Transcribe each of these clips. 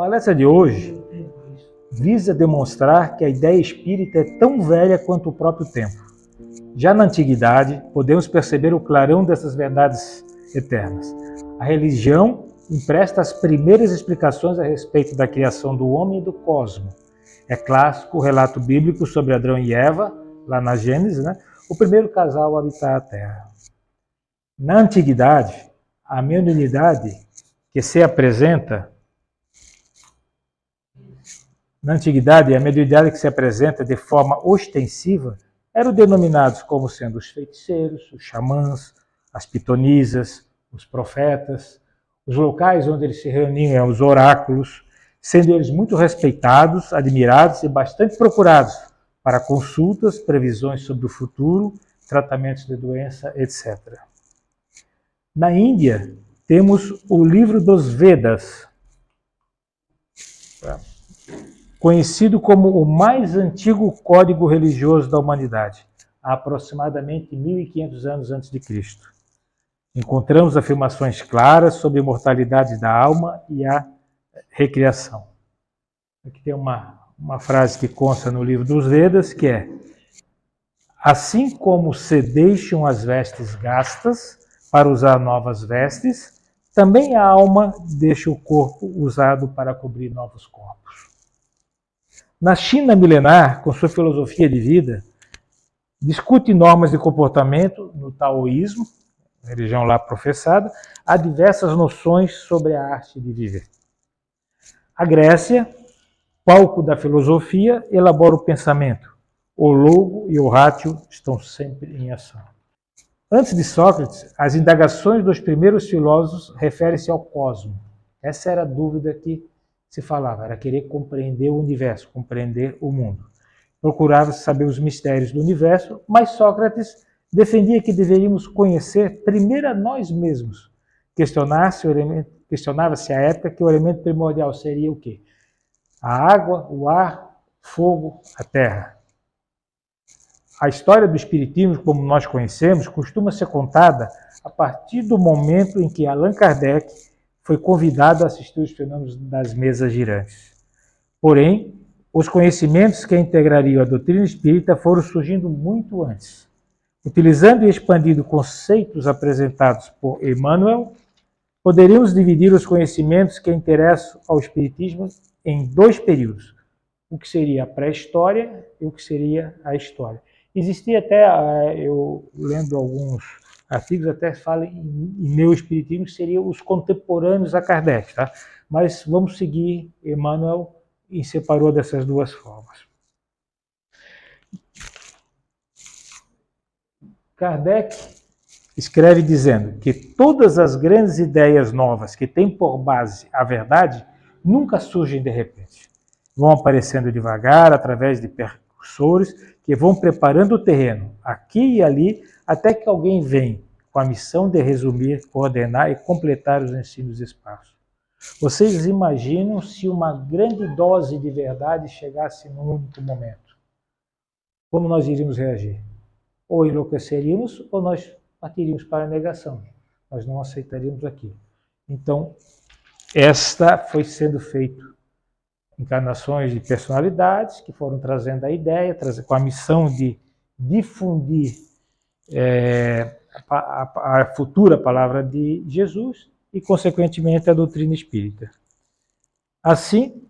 palestra de hoje visa demonstrar que a ideia espírita é tão velha quanto o próprio tempo. Já na antiguidade, podemos perceber o clarão dessas verdades eternas. A religião empresta as primeiras explicações a respeito da criação do homem e do cosmos. É clássico o relato bíblico sobre Adão e Eva, lá na Gênesis, o primeiro casal a habitar a Terra. Na antiguidade, a mediunidade que se apresenta de forma ostensiva eram denominados como sendo os feiticeiros, os xamãs, as pitonisas, os profetas, os locais onde eles se reuniam, os oráculos, sendo eles muito respeitados, admirados e bastante procurados para consultas, previsões sobre o futuro, tratamentos de doença, etc. Na Índia, temos o livro dos Vedas, conhecido como o mais antigo código religioso da humanidade, há aproximadamente 1500 anos antes de Cristo. Encontramos afirmações claras sobre a imortalidade da alma e a recriação. Aqui tem uma frase que consta no livro dos Vedas, que é: assim como se deixam as vestes gastas para usar novas vestes, também a alma deixa o corpo usado para cobrir novos corpos. Na China milenar, com sua filosofia de vida, discute normas de comportamento no taoísmo, religião lá professada, há diversas noções sobre a arte de viver. A Grécia, palco da filosofia, elabora o pensamento. O logo e o rátio estão sempre em ação. Antes de Sócrates, as indagações dos primeiros filósofos referem-se ao cosmos. Essa era a dúvida que se falava, era querer compreender o universo, compreender o mundo. Procurava saber os mistérios do universo, mas Sócrates defendia que deveríamos conhecer primeiro a nós mesmos. Questionava-se à época que o elemento primordial seria o quê? A água, o ar, o fogo, a terra. A história do Espiritismo, como nós conhecemos, costuma ser contada a partir do momento em que Allan Kardec foi convidado a assistir os fenômenos das mesas girantes. Porém, os conhecimentos que integrariam a doutrina espírita foram surgindo muito antes. Utilizando e expandindo conceitos apresentados por Emmanuel, poderíamos dividir os conhecimentos que interessam ao Espiritismo em dois períodos, o que seria a pré-história e o que seria a história. Existia até, eu lendo alguns artigos, até fala em neo-espiritismo, que seriam os contemporâneos a Kardec, tá? Mas vamos seguir Emmanuel e separou dessas duas formas. Kardec escreve dizendo que todas as grandes ideias novas que têm por base a verdade nunca surgem de repente. Vão aparecendo devagar, através de percursores que vão preparando o terreno, aqui e ali, até que alguém vem com a missão de resumir, coordenar e completar os ensinos esparsos. Vocês imaginam se uma grande dose de verdade chegasse num único momento? Como nós iríamos reagir? Ou enlouqueceríamos, ou nós partiríamos para a negação. Nós não aceitaríamos aquilo. Então, esta foi sendo feito encarnações de personalidades que foram trazendo a ideia, com a missão de difundir a futura palavra de Jesus e, consequentemente, a doutrina espírita. Assim,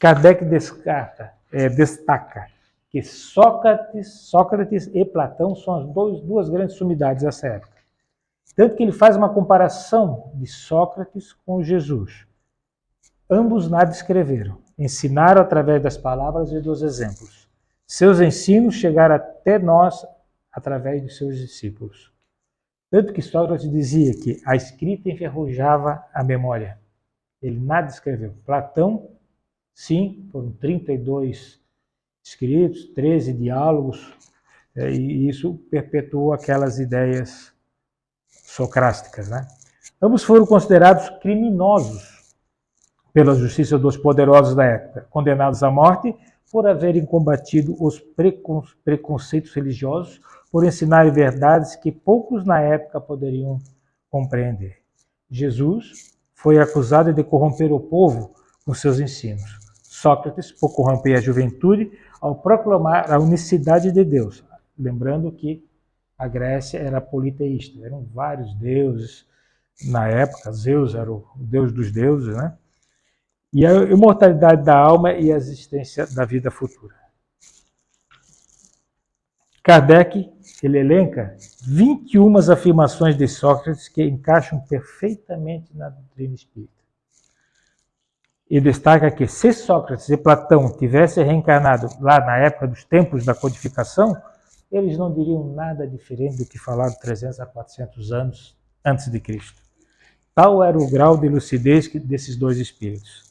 Kardec destaca que Sócrates e Platão são as duas grandes sumidades dessa época. Tanto que ele faz uma comparação de Sócrates com Jesus. Ambos nada escreveram, ensinaram através das palavras e dos exemplos. Seus ensinos chegaram até nós através de seus discípulos. Tanto que Sócrates dizia que a escrita enferrujava a memória. Ele nada escreveu. Platão, sim, foram 32 escritos, 13 diálogos, e isso perpetuou aquelas ideias socráticas, Ambos foram considerados criminosos pela justiça dos poderosos da época, condenados à morte por haverem combatido os preconceitos religiosos, por ensinarem verdades que poucos na época poderiam compreender. Jesus foi acusado de corromper o povo com seus ensinos. Sócrates por corromper a juventude ao proclamar a unicidade de Deus. Lembrando que a Grécia era politeísta, eram vários deuses na época. Zeus era o deus dos deuses, né? E a imortalidade da alma e a existência da vida futura. Kardec, ele elenca 21 afirmações de Sócrates que encaixam perfeitamente na doutrina espírita. E destaca que se Sócrates e Platão tivessem reencarnado lá na época dos tempos da codificação, eles não diriam nada diferente do que falaram 300 a 400 anos antes de Cristo. Tal era o grau de lucidez desses dois espíritos.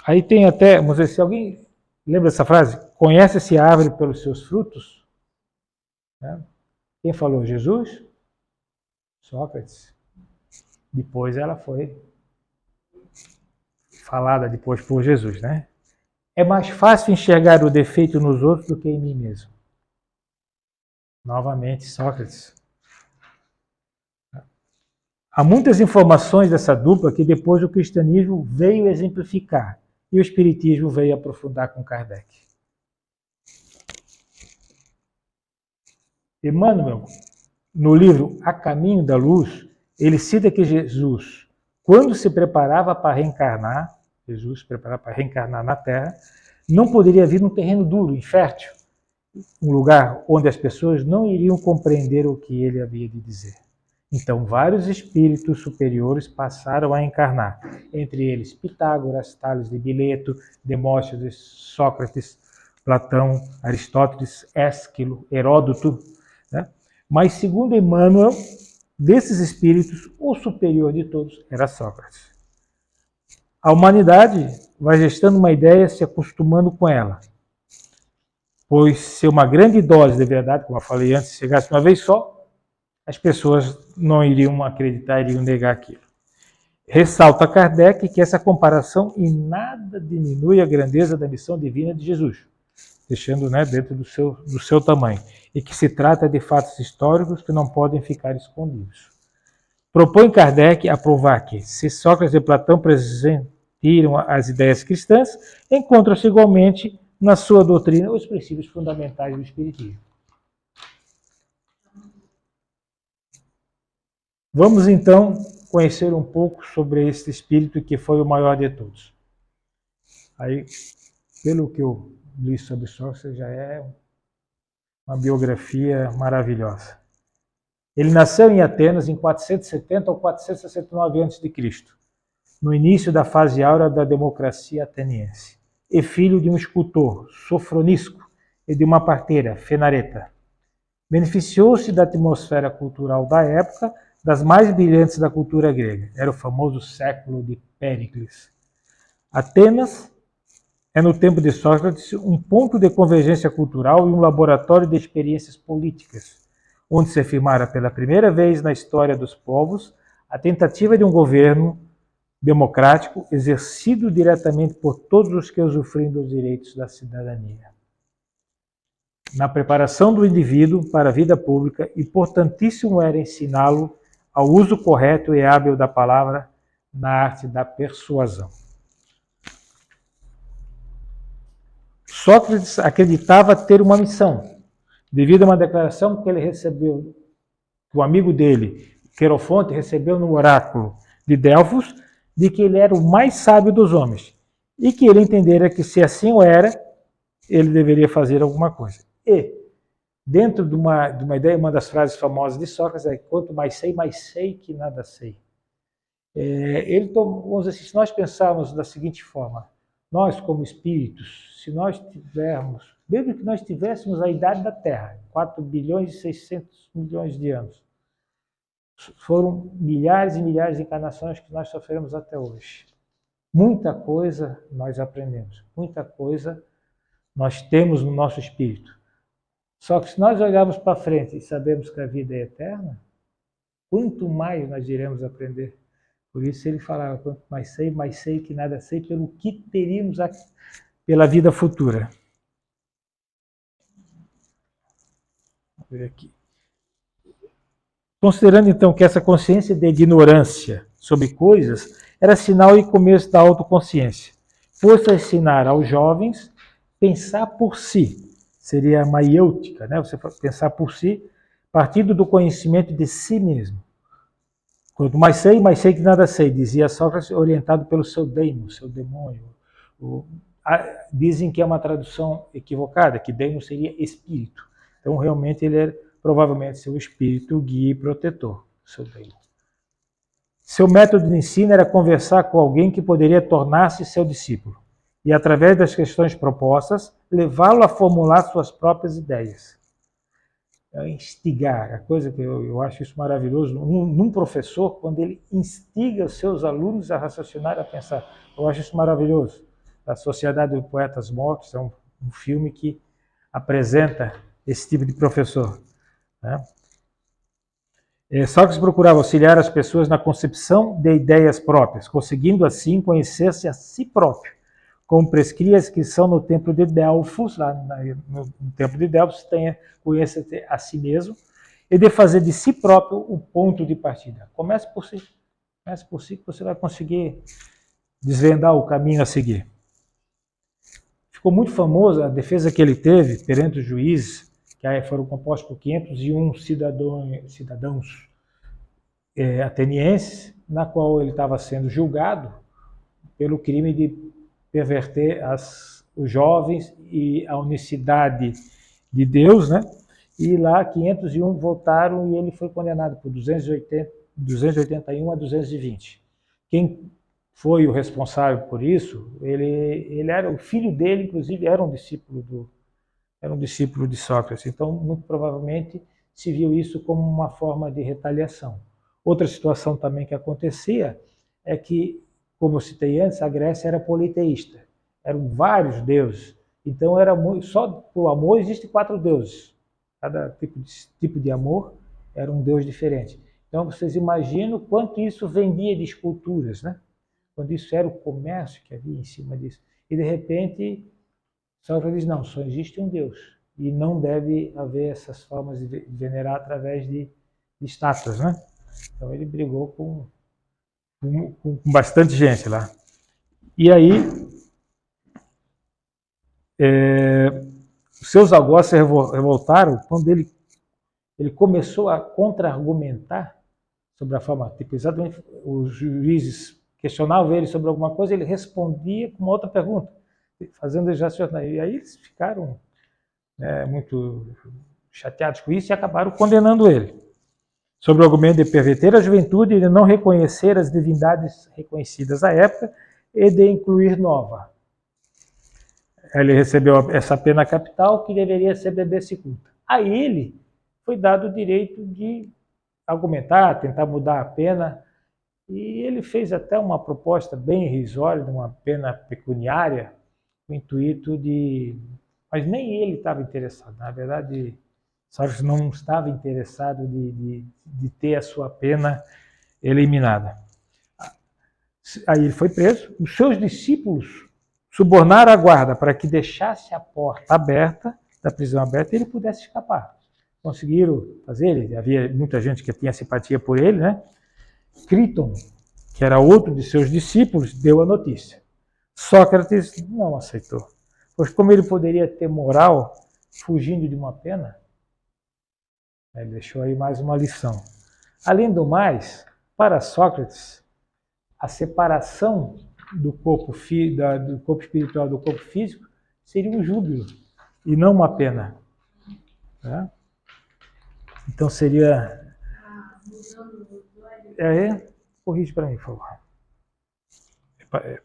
Aí tem até, vamos ver se alguém lembra dessa frase? Conhece-se a árvore pelos seus frutos? Quem falou? Jesus? Sócrates. Depois ela foi falada depois por Jesus, né? É mais fácil enxergar o defeito nos outros do que em mim mesmo. Novamente, Sócrates. Há muitas informações dessa dupla que depois o cristianismo veio exemplificar e o espiritismo veio aprofundar com Kardec. Emmanuel, no livro A Caminho da Luz, ele cita que Jesus, quando se preparava para reencarnar, na Terra, não poderia vir num terreno duro, infértil, um lugar onde as pessoas não iriam compreender o que ele havia de dizer. Então, vários espíritos superiores passaram a encarnar, entre eles Pitágoras, Tales de Mileto, Demóstenes, Sócrates, Platão, Aristóteles, Ésquilo, Heródoto, né? Mas, segundo Emmanuel, desses espíritos, o superior de todos era Sócrates. A humanidade vai gestando uma ideia, se acostumando com ela. Pois se uma grande dose de verdade, como eu falei antes, chegasse uma vez só, as pessoas não iriam acreditar, iriam negar aquilo. Ressalta Kardec que essa comparação em nada diminui a grandeza da missão divina de Jesus, deixando, né, dentro do seu tamanho, e que se trata de fatos históricos que não podem ficar escondidos. Propõe Kardec a provar que, se Sócrates e Platão presentiram as ideias cristãs, encontram-se igualmente na sua doutrina os princípios fundamentais do Espiritismo. Vamos então conhecer um pouco sobre este espírito que foi o maior de todos. Aí, pelo que eu li sobre Sócrates, já é uma biografia maravilhosa. Ele nasceu em Atenas em 470 ou 469 a.C., no início da fase áurea da democracia ateniense, e filho de um escultor, Sofronisco, e de uma parteira, Fenareta. Beneficiou-se da atmosfera cultural da época, das mais brilhantes da cultura grega. Era o famoso século de Péricles. Atenas é, no tempo de Sócrates, um ponto de convergência cultural e um laboratório de experiências políticas, onde se afirmara pela primeira vez na história dos povos a tentativa de um governo democrático exercido diretamente por todos os que usufruem dos direitos da cidadania. Na preparação do indivíduo para a vida pública, importantíssimo era ensiná-lo ao uso correto e hábil da palavra na arte da persuasão. Sócrates acreditava ter uma missão, devido a uma declaração que ele recebeu, o amigo dele, Querofonte, recebeu no oráculo de Delfos, de que ele era o mais sábio dos homens, e que ele entendera que, se assim o era, ele deveria fazer alguma coisa. E, dentro de uma ideia, uma das frases famosas de Sócrates é: quanto mais sei que nada sei. Vamos dizer assim, se nós pensarmos da seguinte forma: nós, como espíritos, se nós tivermos, mesmo que nós tivéssemos a idade da Terra, 4 bilhões e 600 milhões de anos, foram milhares e milhares de encarnações que nós sofremos até hoje. Muita coisa nós aprendemos, muita coisa nós temos no nosso espírito. Só que se nós olharmos para frente e sabemos que a vida é eterna, quanto mais nós iremos aprender. Por isso ele falava: quanto mais sei que nada sei, pelo que teríamos pela vida futura. Vamos ver aqui. Considerando então que essa consciência de ignorância sobre coisas era sinal e começo da autoconsciência. Posto a ensinar aos jovens pensar por si, seria a maiêutica, né? Você pensar por si, partindo do conhecimento de si mesmo. Quanto mais sei que nada sei, dizia Sócrates, orientado pelo seu deimos, seu demônio. Dizem que é uma tradução equivocada, que deimos seria espírito. Então, realmente, ele era provavelmente seu espírito guia e protetor, seu deimos. Seu método de ensino era conversar com alguém que poderia tornar-se seu discípulo e, através das questões propostas, levá-lo a formular suas próprias ideias. Instigar, a coisa que eu acho isso maravilhoso, num professor, quando ele instiga os seus alunos a raciocinar, a pensar. Eu acho isso maravilhoso. A Sociedade de Poetas Mortos é um filme que apresenta esse tipo de professor, né? Sócrates procurava auxiliar as pessoas na concepção de ideias próprias, conseguindo assim conhecer-se a si próprio, como prescreve a inscrição no templo de Delfos, lá no templo de Delfos, conhecer a si mesmo, e de fazer de si próprio o ponto de partida. Comece por si que você vai conseguir desvendar o caminho a seguir. Ficou muito famosa a defesa que ele teve perante os juízes, que aí foram compostos por 501 cidadãos atenienses, na qual ele estava sendo julgado pelo crime de perverter os jovens e a unicidade de Deus, né? E lá 501 votaram e ele foi condenado por 281 a 220. Quem foi o responsável por isso? Ele era o filho dele, inclusive, era um discípulo de Sócrates. Então, muito provavelmente se viu isso como uma forma de retaliação. Outra situação também que acontecia é que, como eu citei antes, a Grécia era politeísta. Eram vários deuses. Então, só por amor existem 4 deuses. Cada tipo de amor era um deus diferente. Então, vocês imaginam quanto isso vendia de esculturas, né? Quando isso era o comércio que havia em cima disso. E, de repente, Sócrates diz, não, só existe um Deus. E não deve haver essas formas de venerar através de estátuas, né? Então, ele brigou com bastante gente lá. E aí, os seus algozes se revoltaram quando ele começou a contra-argumentar sobre a forma. Tipo, exatamente, os juízes questionavam ele sobre alguma coisa, ele respondia com uma outra pergunta, fazendo eles raciocinar. E aí eles ficaram muito chateados com isso e acabaram condenando ele. Sobre o argumento de perverter a juventude e de não reconhecer as divindades reconhecidas à época e de incluir nova. Ele recebeu essa pena capital que deveria ser bebê cicuta. A ele foi dado o direito de argumentar, tentar mudar a pena, e ele fez até uma proposta bem irrisória de uma pena pecuniária, com o intuito de... Mas nem ele estava interessado, na verdade, Sócrates não estava interessado de ter a sua pena eliminada. Aí ele foi preso, os seus discípulos subornaram a guarda para que deixasse a porta aberta, da prisão aberta, e ele pudesse escapar. Conseguiram fazer, havia muita gente que tinha simpatia por ele, né? Críton, que era outro de seus discípulos, deu a notícia. Sócrates não aceitou, pois como ele poderia ter moral fugindo de uma pena? Ele deixou aí mais uma lição. Além do mais, para Sócrates, a separação do corpo espiritual do corpo físico seria um júbilo e não uma pena. Né? Então seria... corrige para mim, por favor.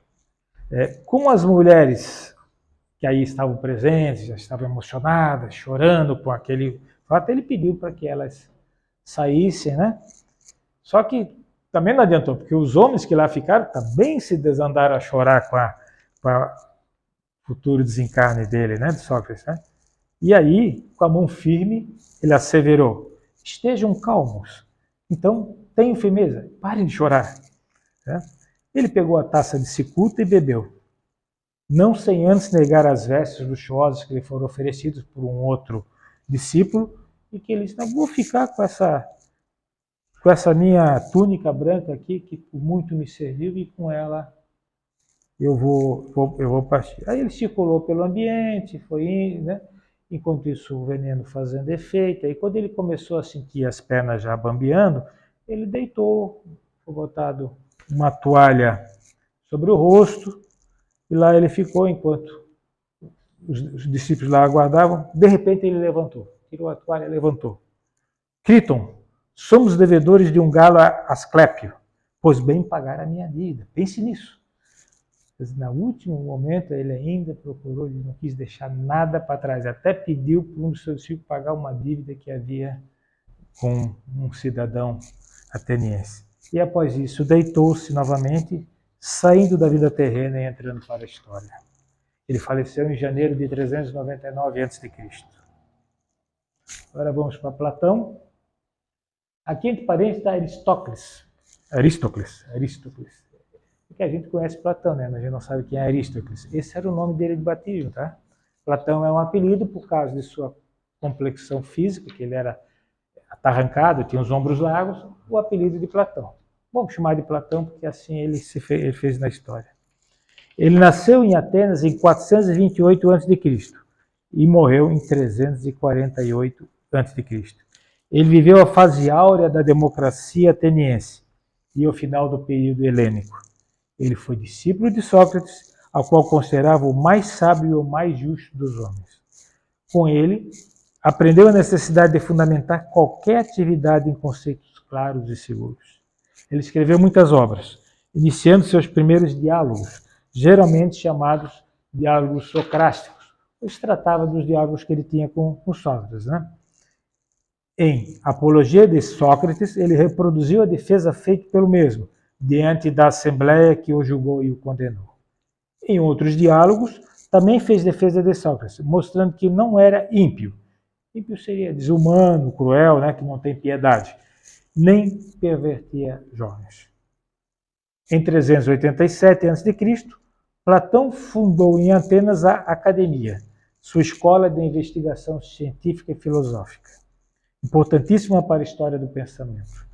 Como as mulheres que aí estavam presentes, já estavam emocionadas, chorando com aquele fato, ele pediu para que elas saíssem, né? Só que também não adiantou, porque os homens que lá ficaram também se desandaram a chorar com a futuro desencarne dele, né, de Sócrates, né? E aí, com a mão firme, ele asseverou: estejam calmos, então tenham firmeza, parem de chorar. Né? Ele pegou a taça de cicuta e bebeu, não sem antes negar as vestes luxuosas que lhe foram oferecidas por um outro discípulo, e que ele disse: não, vou ficar com com essa minha túnica branca aqui, que muito me serviu, e com ela eu vou partir. Aí ele circulou pelo ambiente, foi indo, né? Enquanto isso o veneno fazendo efeito. Aí quando ele começou a sentir as pernas já bambeando, ele deitou, foi botado uma toalha sobre o rosto, e lá ele ficou enquanto os discípulos lá aguardavam. De repente ele levantou, tirou a toalha e levantou. Criton, somos devedores de um galo a Asclépio, pois bem pagar a minha dívida. Pense nisso. No último momento ele ainda procurou, ele não quis deixar nada para trás, até pediu para um dos seus filhos pagar uma dívida que havia com um cidadão ateniense. E após isso deitou-se novamente, saindo da vida terrena e entrando para a história. Ele faleceu em janeiro de 399 a.C. Agora vamos para Platão. Aqui entre parênteses está Aristócles. Porque a gente conhece Platão, né? Mas a gente não sabe quem é Aristóteles. Esse era o nome dele de batismo, tá? Platão é um apelido por causa de sua complexão física, que ele era atarrancado, tinha os ombros largos, o apelido de Platão. Vamos chamar de Platão porque assim ele fez na história. Ele nasceu em Atenas em 428 a.C. e morreu em 348 a.C. Ele viveu a fase áurea da democracia ateniense e o final do período helênico. Ele foi discípulo de Sócrates, ao qual considerava o mais sábio e o mais justo dos homens. Com ele, aprendeu a necessidade de fundamentar qualquer atividade em conceitos claros e seguros. Ele escreveu muitas obras, iniciando seus primeiros diálogos, geralmente chamados diálogos socráticos, pois tratava dos diálogos que ele tinha com Sócrates, né? Em Apologia de Sócrates, ele reproduziu a defesa feita pelo mesmo, diante da assembleia que o julgou e o condenou. Em outros diálogos, também fez defesa de Sócrates, mostrando que não era ímpio. Ímpio seria desumano, cruel, né, que não tem piedade, nem pervertia jovens. Em 387 a.C., Platão fundou em Atenas a Academia, sua escola de investigação científica e filosófica, importantíssima para a história do pensamento.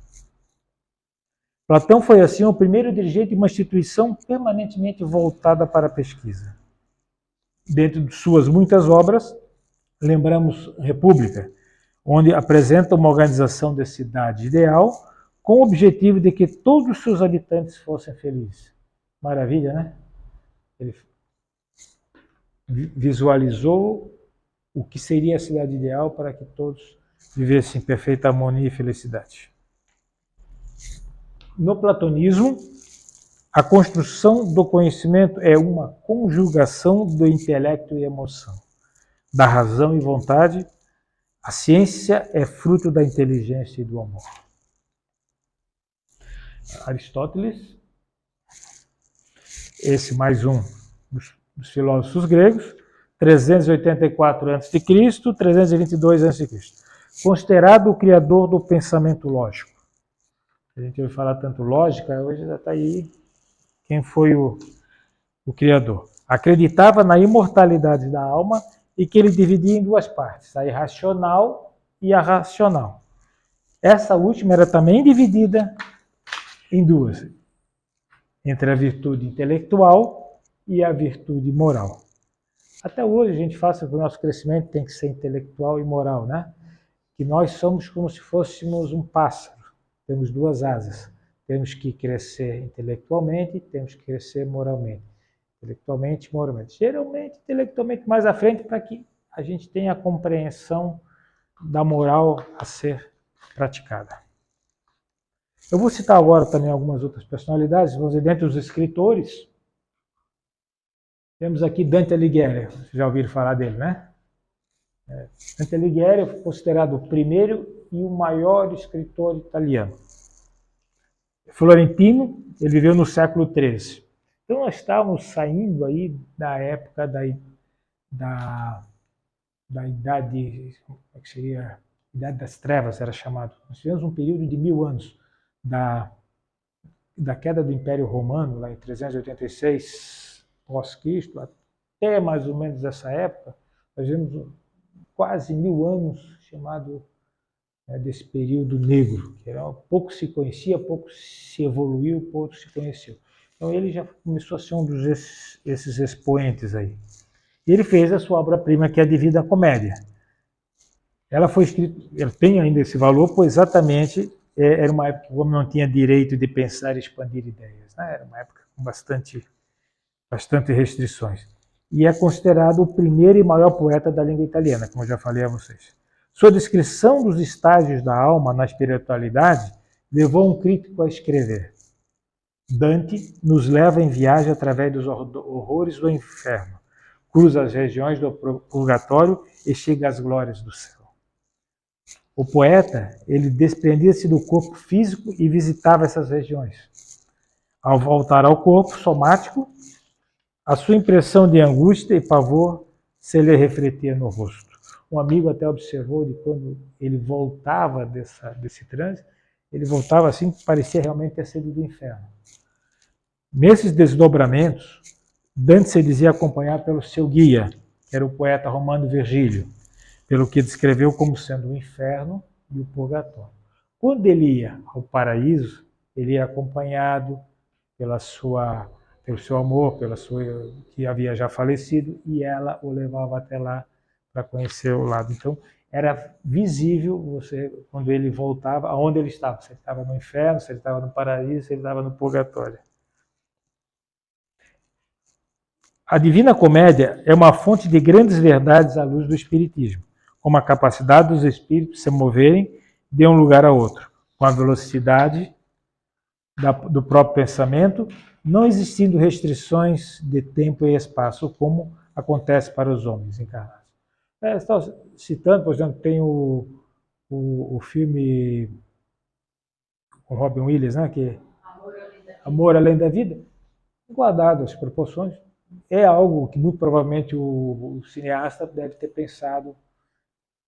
Platão foi, assim, o primeiro dirigente de uma instituição permanentemente voltada para a pesquisa. Dentro de suas muitas obras, lembramos República, onde apresenta uma organização de cidade ideal com o objetivo de que todos os seus habitantes fossem felizes. Maravilha, né? Ele visualizou o que seria a cidade ideal para que todos vivessem em perfeita harmonia e felicidade. No platonismo, a construção do conhecimento é uma conjugação do intelecto e emoção, da razão e vontade. A ciência é fruto da inteligência e do amor. Aristóteles, esse mais um dos filósofos gregos, 384 a.C., 322 a.C., considerado o criador do pensamento lógico. A gente ouve falar tanto lógica, hoje já está aí quem foi o criador. Acreditava na imortalidade da alma e que ele dividia em duas partes, a irracional e a racional. Essa última era também dividida em duas, entre a virtude intelectual e a virtude moral. Até hoje a gente fala que o nosso crescimento tem que ser intelectual e moral, né? Que nós somos como se fôssemos um pássaro, temos duas asas. Temos que crescer intelectualmente, temos que crescer moralmente. Intelectualmente e moralmente. Geralmente, intelectualmente mais à frente, para que a gente tenha a compreensão da moral a ser praticada. Eu vou citar agora também algumas outras personalidades. Vamos dizer, dentre os escritores, temos aqui Dante Alighieri. Vocês já ouviram falar dele, né? Dante Alighieri é considerado o primeiro e o maior escritor italiano. Florentino, ele viveu no século XIII. Então nós estávamos saindo aí da época da idade, como é que seria? Idade das Trevas era chamado. Nós tivemos um período de 1000 anos da queda do Império Romano, lá em 386 pós-Cristo, até mais ou menos essa época, nós tivemos quase 1000 anos chamado né, desse período negro, que era, pouco se conhecia, pouco se evoluiu, pouco se conheceu. Então ele já começou a ser um desses expoentes aí. E ele fez a sua obra-prima, que é a Divina Comédia. Ela foi escrita, ela tem ainda esse valor, pois exatamente era uma época como não tinha direito de pensar e expandir ideias, né? Era uma época com bastante restrições. E é considerado o primeiro e maior poeta da língua italiana, como eu já falei a vocês. Sua descrição dos estágios da alma na espiritualidade levou um crítico a escrever: Dante nos leva em viagem através dos horrores do inferno, cruza as regiões do purgatório e chega às glórias do céu. O poeta, ele desprendia-se do corpo físico e visitava essas regiões. Ao voltar ao corpo somático, a sua impressão de angústia e pavor se lhe refletia no rosto. Um amigo até observou de quando ele voltava desse transe, ele voltava assim, parecia realmente ter sido do inferno. Nesses desdobramentos, Dante se dizia acompanhado pelo seu guia, que era o poeta romano Virgílio, pelo que descreveu como sendo o inferno e o purgatório. Quando ele ia ao paraíso, ele ia acompanhado pelo seu amor, pela sua que havia já falecido, e ela o levava até lá para conhecer o lado. Então, era visível você quando ele voltava, aonde ele estava, se ele estava no inferno, se ele estava no paraíso, se ele estava no purgatório. A Divina Comédia é uma fonte de grandes verdades à luz do Espiritismo, como a capacidade dos espíritos se moverem de um lugar a outro, com a velocidade do próprio pensamento, não existindo restrições de tempo e espaço, como acontece para os homens encarnados. Estou citando, por exemplo, tem o filme com Robin Williams, né, que é Amor Além da Vida, guardado as proporções, é algo que muito provavelmente o cineasta deve ter pensado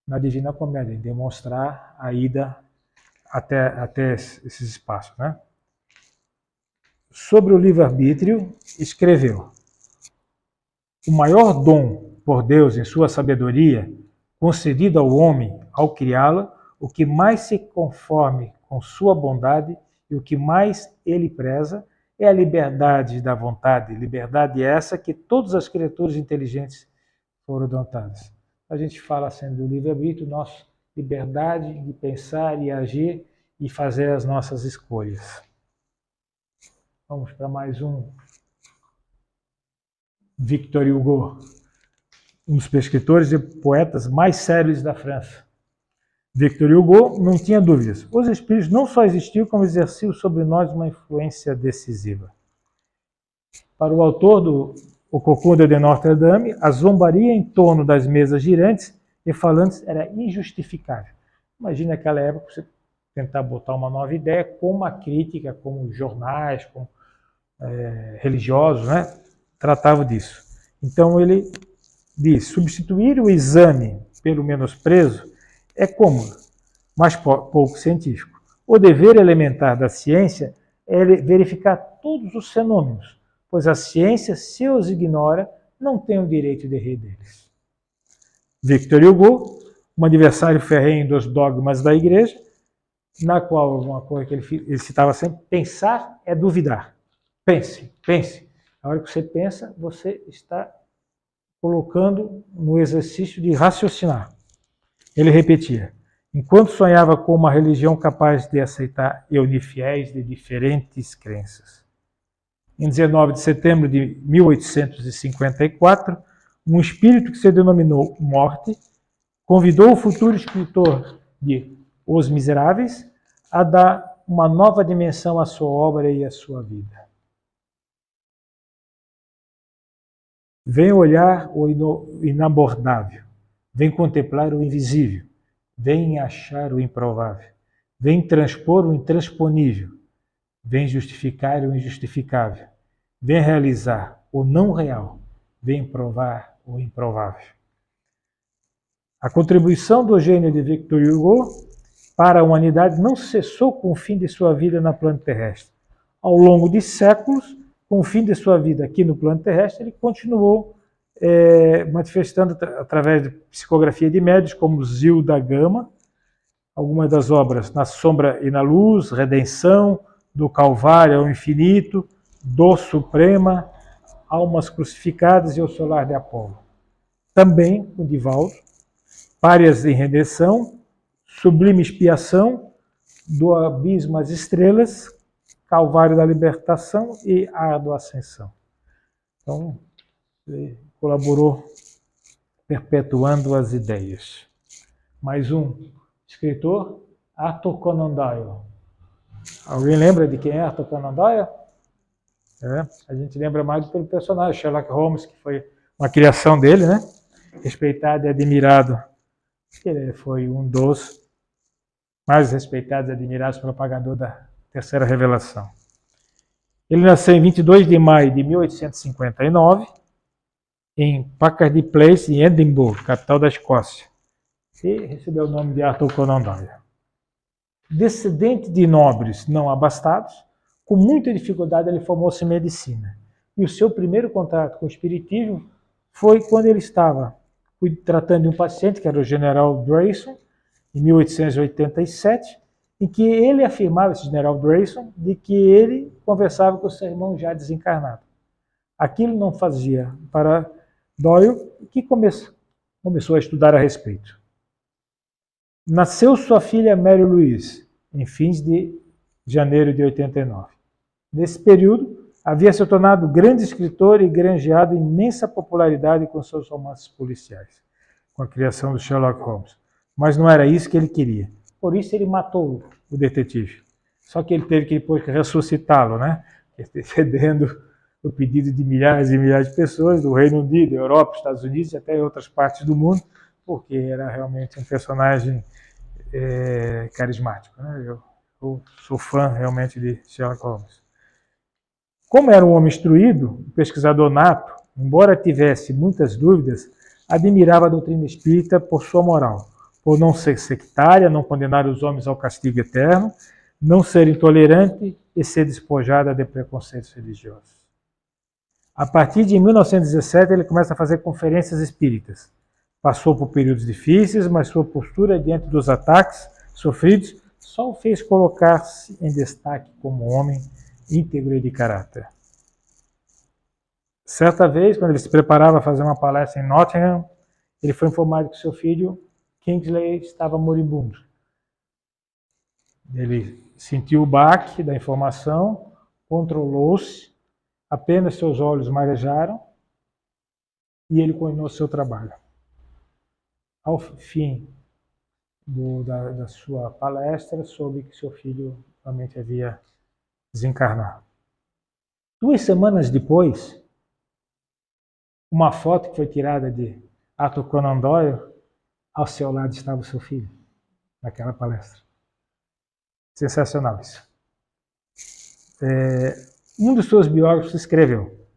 na Divina Comédia, em demonstrar a ida até esses espaços, né? Sobre o livre-arbítrio, escreveu: o maior dom por Deus em sua sabedoria, concedido ao homem ao criá-la, o que mais se conforme com sua bondade e o que mais ele preza, é a liberdade da vontade, liberdade essa que todas as criaturas inteligentes foram dotadas. A gente fala sendo do livre-arbítrio, nossa liberdade de pensar e agir e fazer as nossas escolhas. Vamos para mais um. Victor Hugo, um dos escritores e poetas mais célebres da França. Victor Hugo não tinha dúvidas. Os espíritos não só existiam, como exerciam sobre nós uma influência decisiva. Para o autor do O Corcunda de Notre Dame, a zombaria em torno das mesas girantes e falantes era injustificável. Imagina aquela época, você tentar botar uma nova ideia com uma crítica, como jornais, como religiosos, né, tratavam disso. Então ele diz: substituir o exame pelo menosprezo é cômodo, mas pouco científico. O dever elementar da ciência é verificar todos os fenômenos, pois a ciência, se os ignora, não tem o direito de rir deles. Victor Hugo, um adversário ferrenho dos dogmas da igreja, na qual uma coisa que ele citava sempre: pensar é duvidar. Pense, pense. A hora que você pensa, você está colocando no exercício de raciocinar. Ele repetia: enquanto sonhava com uma religião capaz de aceitar e unir fiéis de diferentes crenças. Em 19 de setembro de 1854, um espírito que se denominou Morte convidou o futuro escritor de Os Miseráveis a dar uma nova dimensão à sua obra e à sua vida. Vem olhar o inabordável, vem contemplar o invisível, vem achar o improvável, vem transpor o intransponível, vem justificar o injustificável, vem realizar o não real, vem provar o improvável. A contribuição do gênio de Victor Hugo para a humanidade não cessou com o fim de sua vida na plano terrestre. Ao longo de séculos, com o fim de sua vida aqui no plano terrestre, ele continuou manifestando através de psicografia de médios como Zil da Gama, algumas das obras, Na Sombra e na Luz, Redenção, Do Calvário ao Infinito, Dor Suprema, Almas Crucificadas e O Solar de Apolo. Também o Divaldo, Párias em Redenção, Sublime Expiação, Do Abismo às Estrelas, Calvário da Libertação e Árdua Ascensão. Então, ele colaborou perpetuando as ideias. Mais um escritor, Arthur Conan Doyle. Alguém lembra de quem é Arthur Conan Doyle? A gente lembra mais pelo personagem Sherlock Holmes, que foi uma criação dele, né? Respeitado e admirado. Ele foi um dos mais respeitados e admirados propagador da Terceira Revelação. Ele nasceu em 22 de maio de 1859, em Packard Place, em Edimburgo, capital da Escócia, e recebeu o nome de Arthur Conan Doyle. Descendente de nobres não abastados, com muita dificuldade ele formou-se em medicina. E o seu primeiro contato com o espiritismo foi quando ele estava tratando de um paciente, que era o General Drayson, em 1887, em que ele afirmava, esse General Drayson, de que ele conversava com o seu irmão já desencarnado. Aquilo não fazia para Doyle, que começou a estudar a respeito. Nasceu sua filha Mary Louise, em fins de janeiro de 89. Nesse período, havia se tornado grande escritor e granjeado imensa popularidade com seus romances policiais, com a criação do Sherlock Holmes. Mas não era isso que ele queria. Por isso ele matou o detetive. Só que ele teve que depois ressuscitá-lo, né? Excedendo o pedido de milhares e milhares de pessoas do Reino Unido, Europa, Estados Unidos e até outras partes do mundo, porque era realmente um personagem carismático, né? Eu sou fã realmente de Sherlock Holmes. Como era um homem instruído, um pesquisador nato, embora tivesse muitas dúvidas, admirava a doutrina espírita por sua moral, por não ser sectária, não condenar os homens ao castigo eterno, não ser intolerante e ser despojada de preconceitos religiosos. A partir de 1917, ele começa a fazer conferências espíritas. Passou por períodos difíceis, mas sua postura diante dos ataques sofridos só o fez colocar-se em destaque como homem íntegro e de caráter. Certa vez, quando ele se preparava a fazer uma palestra em Nottingham, ele foi informado que seu filho, Kingsley, estava moribundo. Ele sentiu o baque da informação, controlou-se, apenas seus olhos marejaram e ele continuou seu trabalho. Ao fim da sua palestra, soube que seu filho realmente havia desencarnado. 2 semanas depois, uma foto que foi tirada de Arthur Conan Doyle, ao seu lado estava o seu filho, naquela palestra. Sensacional isso. Um dos seus biógrafos escreveu: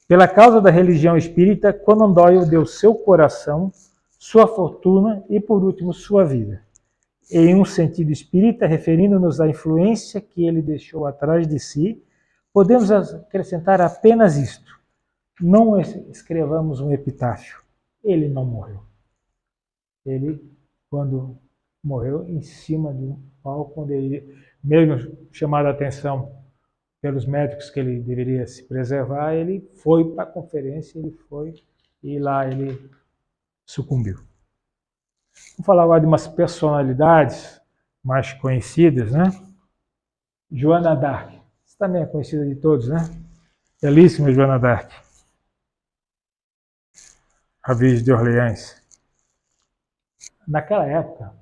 pela causa da religião espírita, Conan Doyle deu seu coração, sua fortuna e, por último, sua vida. Em um sentido espírita, referindo-nos à influência que ele deixou atrás de si, podemos acrescentar apenas isto: não escrevamos um epitáfio. Ele não morreu. Ele, quando morreu, em cima de um palco, quando ele, mesmo chamado a atenção pelos médicos que ele deveria se preservar, ele foi para a conferência, e lá ele sucumbiu. Vamos falar agora de umas personalidades mais conhecidas, né? Joana d'Arc. Você também é conhecida de todos, né? Belíssima Joana d'Arc. A Virgem de Orleans. Naquela época,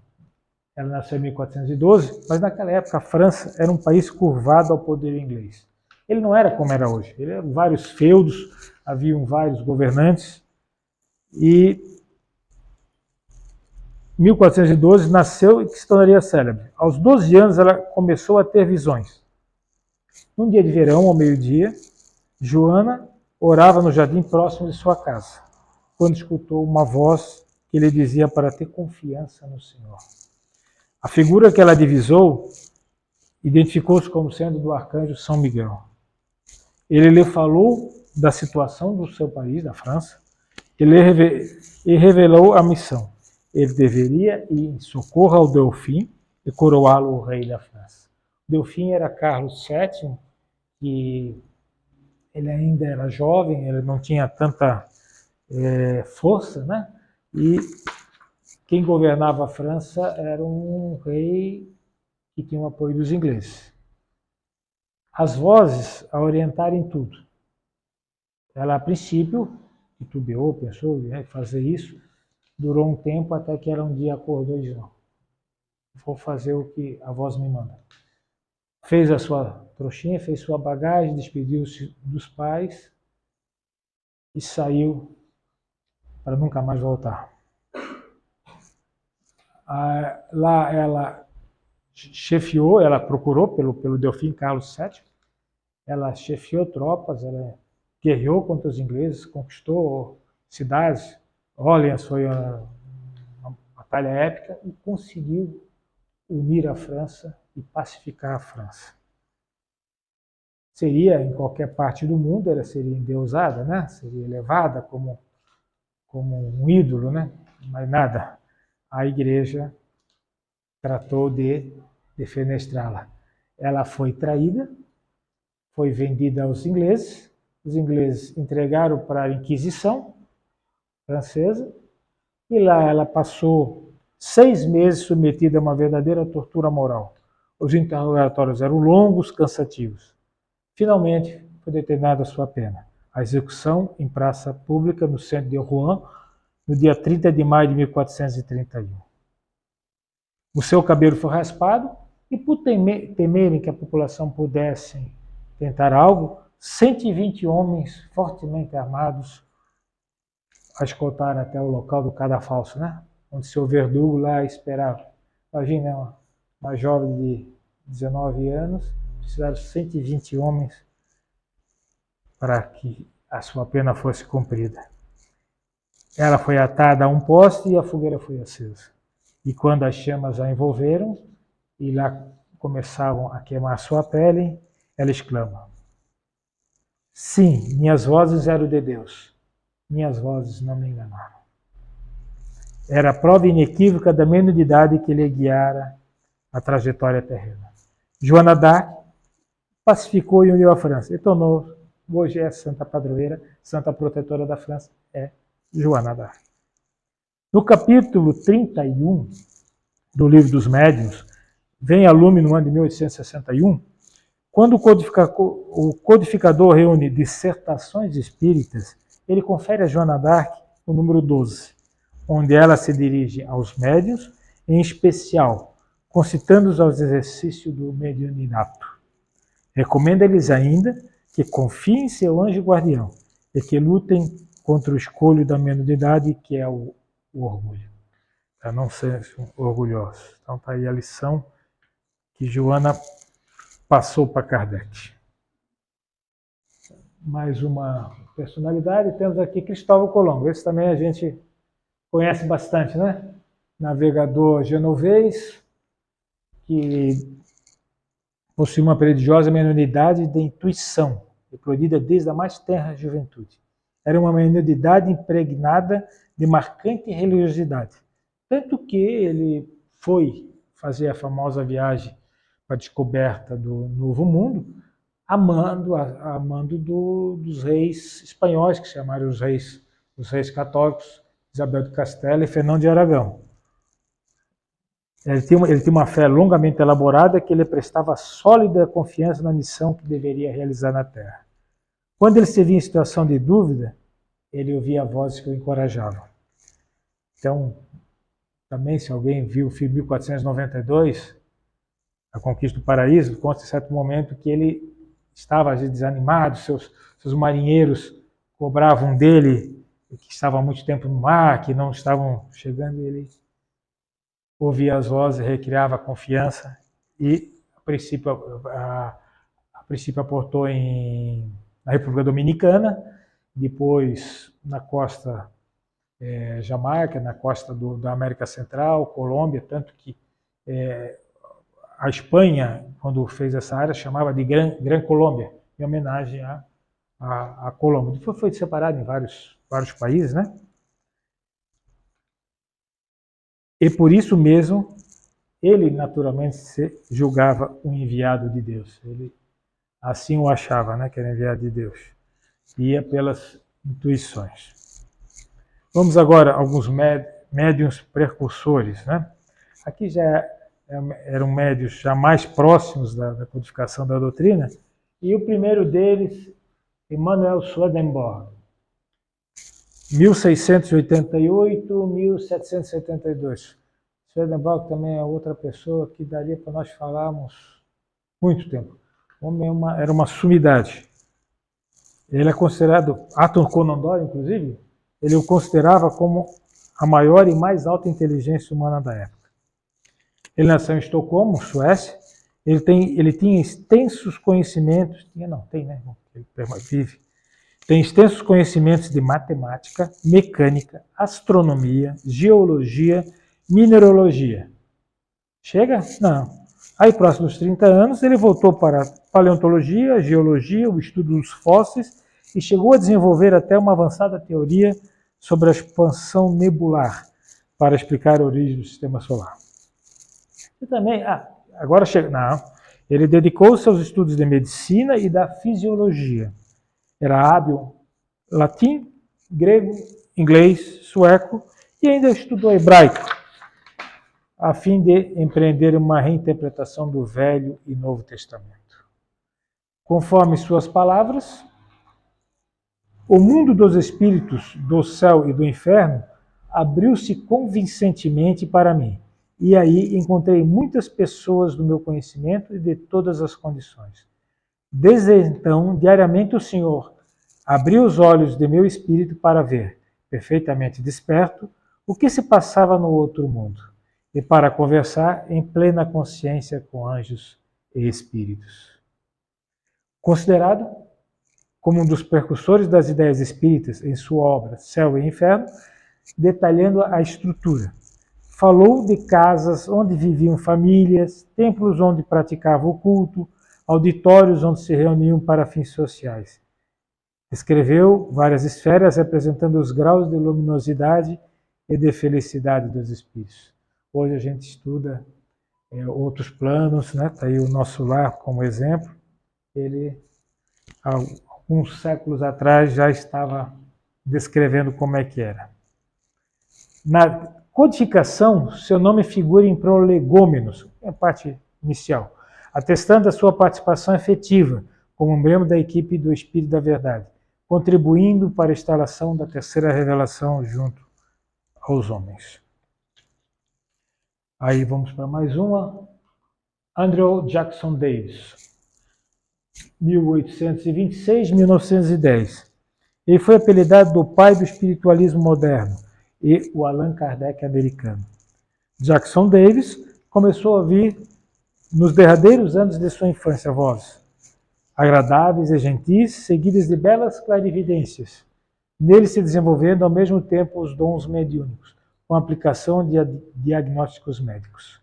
ela nasceu em 1412, mas naquela época a França era um país curvado ao poder inglês. Ele não era como era hoje. Ele era vários feudos, haviam vários governantes. E em 1412 nasceu e se tornaria célebre. Aos 12 anos ela começou a ter visões. Num dia de verão, ao meio-dia, Joana orava no jardim próximo de sua casa, quando escutou uma voz que lhe dizia para ter confiança no Senhor. A figura que ela divisou identificou-se como sendo do arcanjo São Miguel. Ele lhe falou da situação do seu país, da França, e revelou a missão. ele deveria ir em socorro ao Delfim e coroá-lo o rei da França. O Delfim era Carlos VII, que ele ainda era jovem, ele não tinha tanta força, né? E quem governava a França era um rei que tinha o apoio dos ingleses. As vozes a orientarem tudo. Ela, a princípio, titubeou, pensou em fazer isso, durou um tempo até que ela um dia acordou e disse, não, vou fazer o que a voz me manda. Fez a sua trouxinha, fez sua bagagem, despediu-se dos pais e saiu para nunca mais voltar. Lá ela chefiou, ela procurou pelo Delfim Carlos VII, ela chefiou tropas, ela guerreou contra os ingleses, conquistou cidades. Orleans foi uma batalha épica e conseguiu unir a França e pacificar a França. Seria, em qualquer parte do mundo, ela seria endeusada, né? Seria elevada como um ídolo, né? Mas nada. A igreja tratou de defenestrá-la. Ela foi traída, foi vendida aos ingleses, os ingleses entregaram para a Inquisição francesa, e lá ela passou 6 meses submetida a uma verdadeira tortura moral. Os interrogatórios eram longos, cansativos. Finalmente, foi determinada a sua pena. A execução em praça pública no centro de Rouen, no dia 30 de maio de 1431. O seu cabelo foi raspado e, por temerem que a população pudesse tentar algo, 120 homens fortemente armados a escoltaram até o local do cadafalso, né? Onde seu verdugo lá esperava. Imagina, uma jovem de 19 anos, precisaram 120 homens para que a sua pena fosse cumprida. Ela foi atada a um poste e a fogueira foi acesa. E quando as chamas a envolveram e lá começavam a queimar sua pele, ela exclama: sim, minhas vozes eram de Deus. Minhas vozes não me enganaram. Era a prova inequívoca da mediunidade que lhe guiara a trajetória terrena. Joana d'Arc pacificou e uniu a França e tornou, hoje é santa padroeira, santa protetora da França, é Joana d'Arc. No capítulo 31 do Livro dos Médiuns, vem a lume no ano de 1861, quando o codificador reúne dissertações espíritas, ele confere a Joana d'Arc o número 12, onde ela se dirige aos médiuns, em especial, concitando-os aos exercícios do mediuninato. Recomenda-lhes ainda que confiem em seu anjo guardião e que lutem contra o escolho da mediunidade, que é o orgulho, para não ser orgulhosos. Então está aí a lição que Joana passou para Kardec. Mais uma personalidade, temos aqui Cristóvão Colombo. Esse também a gente conhece bastante, né? Navegador genovês, que possui uma prodigiosa mediunidade de intuição, eclodida desde a mais tenra juventude. Era uma mediunidade impregnada de marcante religiosidade. Tanto que ele foi fazer a famosa viagem para a descoberta do Novo Mundo, amando dos reis espanhóis, que chamaram os reis católicos, Isabel de Castela e Fernão de Aragão. Ele tinha uma fé longamente elaborada que ele prestava sólida confiança na missão que deveria realizar na Terra. Quando ele se via em situação de dúvida, ele ouvia vozes que o encorajavam. Então, também, se alguém viu o filme 1492, A Conquista do Paraíso, consta em certo momento que ele estava desanimado, seus marinheiros cobravam dele que estava há muito tempo no mar, que não estavam chegando, e ele ouvia as vozes, recriava a confiança e, a princípio aportou na República Dominicana, depois na costa Jamaica, na costa da América Central, Colômbia, tanto que a Espanha, quando fez essa área, chamava de Gran Colômbia, em homenagem à Colômbia. Depois foi separado em vários países, né? E por isso mesmo, ele naturalmente se julgava um enviado de Deus. Ele assim o achava, né, que era enviado de Deus. Ia pelas intuições. Vamos agora a alguns médiuns precursores, né? Aqui já eram médiuns já mais próximos da codificação da doutrina, e o primeiro deles, Emanuel Swedenborg, 1688, 1772. Swedenborg também é outra pessoa que daria para nós falarmos muito tempo. O homem era uma sumidade. Ele é considerado, Arthur Conan Doyle, inclusive, ele o considerava como a maior e mais alta inteligência humana da época. Ele nasceu em Estocolmo, Suécia. Ele tinha extensos conhecimentos, ele vive. Tem extensos conhecimentos de matemática, mecânica, astronomia, geologia, mineralogia. Chega? Não. Aí, próximos 30 anos, ele voltou para a paleontologia, geologia, o estudo dos fósseis e chegou a desenvolver até uma avançada teoria sobre a expansão nebular para explicar a origem do sistema solar. E também, agora chega, não, ele dedicou-se aos estudos de medicina e da fisiologia. Era hábil latim, grego, inglês, sueco e ainda estudou hebraico, a fim de empreender uma reinterpretação do Velho e Novo Testamento. Conforme suas palavras, o mundo dos espíritos do céu e do inferno abriu-se convincentemente para mim, e aí encontrei muitas pessoas do meu conhecimento e de todas as condições. Desde então, diariamente o Senhor abriu os olhos de meu espírito para ver, perfeitamente desperto, o que se passava no outro mundo, e para conversar em plena consciência com anjos e espíritos. Considerado como um dos precursores das ideias espíritas em sua obra Céu e Inferno, detalhando a estrutura. Falou de casas onde viviam famílias, templos onde praticavam o culto, auditórios onde se reuniam para fins sociais. Descreveu várias esferas representando os graus de luminosidade e de felicidade dos espíritos. Hoje a gente estuda outros planos, né? Está aí o nosso lar como exemplo. Ele, há alguns séculos atrás, já estava descrevendo como é que era. Na codificação, seu nome figura em prolegômenos, é a parte inicial, atestando a sua participação efetiva como membro da equipe do Espírito da Verdade, contribuindo para a instalação da terceira revelação junto aos homens. Aí vamos para mais uma. Andrew Jackson Davis, 1826-1910. Ele foi apelidado do pai do espiritualismo moderno e o Allan Kardec americano. Jackson Davis começou a ouvir nos derradeiros anos de sua infância vozes agradáveis e gentis, seguidas de belas clarividências, nele se desenvolvendo ao mesmo tempo os dons mediúnicos, com a aplicação de diagnósticos médicos.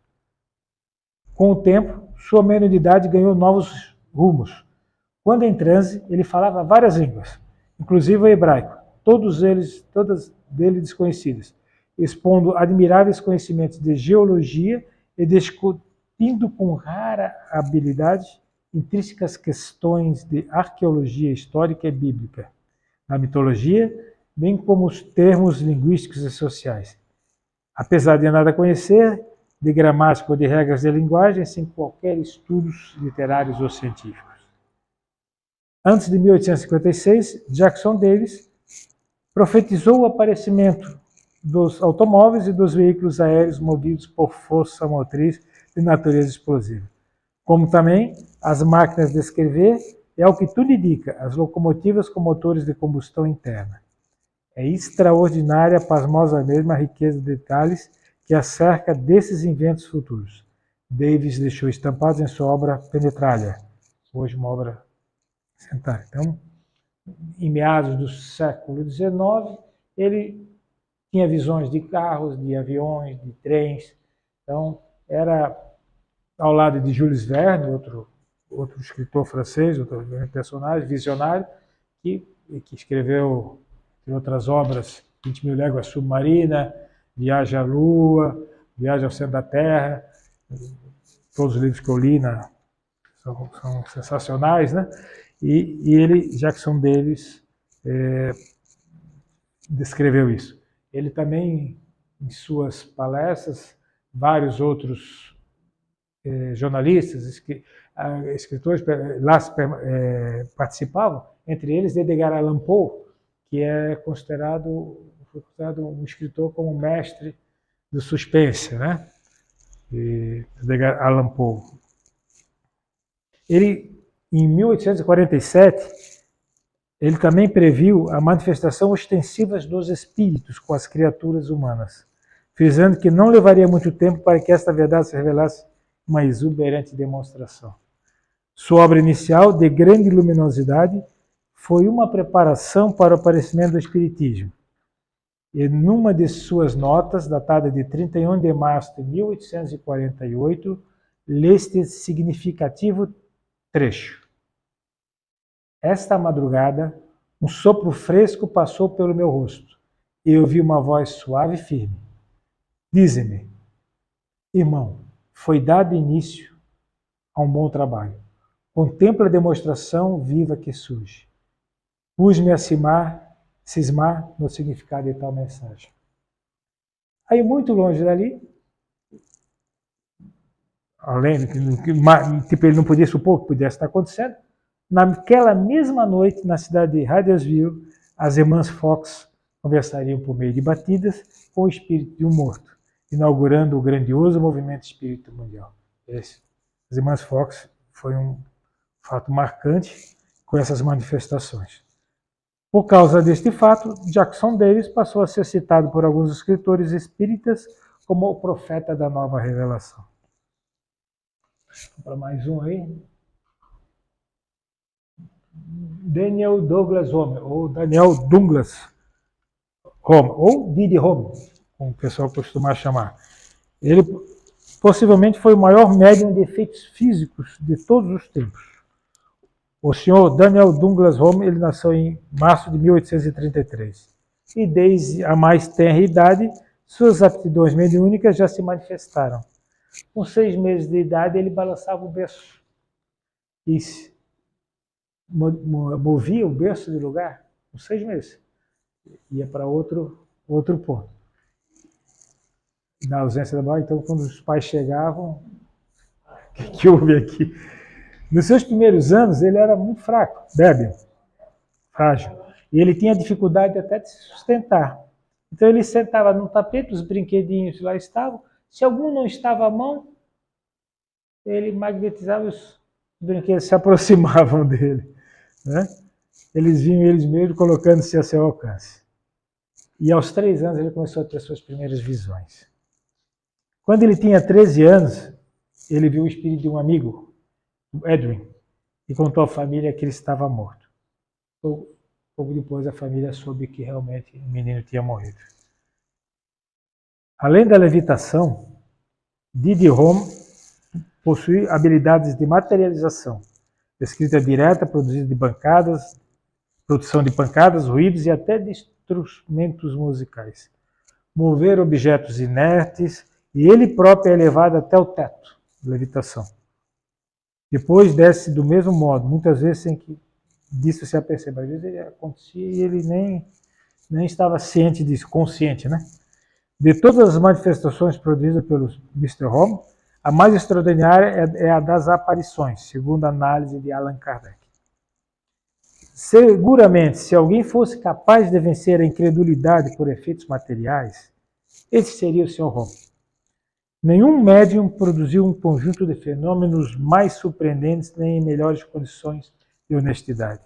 Com o tempo, sua mediunidade ganhou novos rumos. Quando em transe, ele falava várias línguas, inclusive o hebraico, todas dele desconhecidas, expondo admiráveis conhecimentos de geologia e discutindo com rara habilidade intrínsecas questões de arqueologia histórica e bíblica, na mitologia, bem como os termos linguísticos e sociais. Apesar de nada conhecer de gramática ou de regras de linguagem, sem qualquer estudos literários ou científicos. Antes de 1856, Jackson Davis profetizou o aparecimento dos automóveis e dos veículos aéreos movidos por força motriz de natureza explosiva, como também as máquinas de escrever e, ao que tudo indica, as locomotivas com motores de combustão interna. É extraordinária, pasmosa mesmo, a riqueza de detalhes que acerca desses inventos futuros. Davis deixou estampados em sua obra Penetralia, hoje uma obra centenária. Então, em meados do século XIX, ele tinha visões de carros, de aviões, de trens. Então, era ao lado de Jules Verne, outro escritor francês, outro personagem, visionário, que escreveu, entre outras obras, 20 Mil Léguas Submarina, Viagem à Lua, Viagem ao Centro da Terra, todos os livros que eu li são sensacionais, né? E ele, Jackson Davis, descreveu isso. Ele também, em suas palestras, vários outros jornalistas, escritores lá participavam, entre eles Edgar Allan Poe, que foi considerado um escritor como mestre do suspense, né? Edgar Allan Poe. Ele, em 1847, ele também previu a manifestação ostensiva dos espíritos com as criaturas humanas, frisando que não levaria muito tempo para que esta verdade se revelasse uma exuberante demonstração. Sua obra inicial, de grande luminosidade, foi uma preparação para o aparecimento do Espiritismo. E numa de suas notas, datada de 31 de março de 1848, lê este significativo trecho. Esta madrugada, um sopro fresco passou pelo meu rosto e eu ouvi uma voz suave e firme. Dize-me, irmão, foi dado início a um bom trabalho. Contempla a demonstração viva que surge. Pus-me a cismar no significado de tal mensagem. Aí, muito longe dali, além de que ele não podia supor que pudesse estar acontecendo, naquela mesma noite, na cidade de Huddersfield, as irmãs Fox conversariam por meio de batidas com o espírito de um morto, inaugurando o grandioso movimento espírita mundial. As irmãs Fox foi um fato marcante com essas manifestações. Por causa deste fato, Jackson Davis passou a ser citado por alguns escritores espíritas como o profeta da nova revelação. Para mais um aí. Daniel Douglas Home, ou Daniel Douglas Home, ou Didi Home, como o pessoal costuma chamar. Ele possivelmente foi o maior médium de efeitos físicos de todos os tempos. O senhor Daniel Douglas Home, ele nasceu em março de 1833. E desde a mais tenra idade, suas aptidões mediúnicas já se manifestaram. Com 6 meses de idade, ele balançava o berço. E movia o berço de lugar com 6 meses. Ia para outro ponto. Na ausência da mãe, então, quando os pais chegavam, o que houve aqui? Nos seus primeiros anos, ele era muito fraco, débil, frágil. E ele tinha dificuldade até de se sustentar. Então, ele sentava no tapete, os brinquedinhos lá estavam. Se algum não estava à mão, ele magnetizava, os brinquedos se aproximavam dele. Né? Eles vinham eles mesmos colocando-se a seu alcance. E aos 3 anos ele começou a ter suas primeiras visões. Quando ele tinha 13 anos, ele viu o espírito de um amigo, Edwin, e contou à família que ele estava morto. Pouco depois a família soube que realmente o menino tinha morrido. Além da levitação, Didi Home possui habilidades de materialização, escrita direta, produção de pancadas, ruídos e até de instrumentos musicais. Mover objetos inertes, e ele próprio é elevado até o teto, levitação. Depois desce do mesmo modo, muitas vezes sem que disso se aperceba. Às vezes ele acontecia e ele nem estava ciente disso, consciente, né? De todas as manifestações produzidas pelo Mr. Home, a mais extraordinária é a das aparições, segundo a análise de Allan Kardec. Seguramente, se alguém fosse capaz de vencer a incredulidade por efeitos materiais, esse seria o Sr. Home. Nenhum médium produziu um conjunto de fenômenos mais surpreendentes nem em melhores condições de honestidade.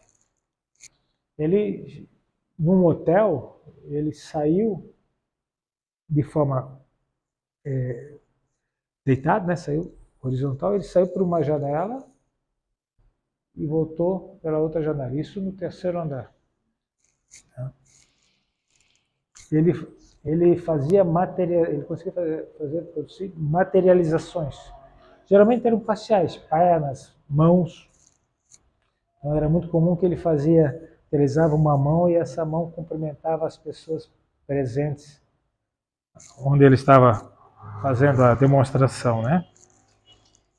Ele, num hotel, ele saiu de forma deitado, né? Saiu horizontal, ele saiu por uma janela e voltou pela outra janela. Isso no 3º andar. Ele fazia ele conseguia produzir materializações. Geralmente eram faciais, pernas, mãos. Então era muito comum que ele realizava uma mão e essa mão cumprimentava as pessoas presentes onde ele estava fazendo a demonstração, né?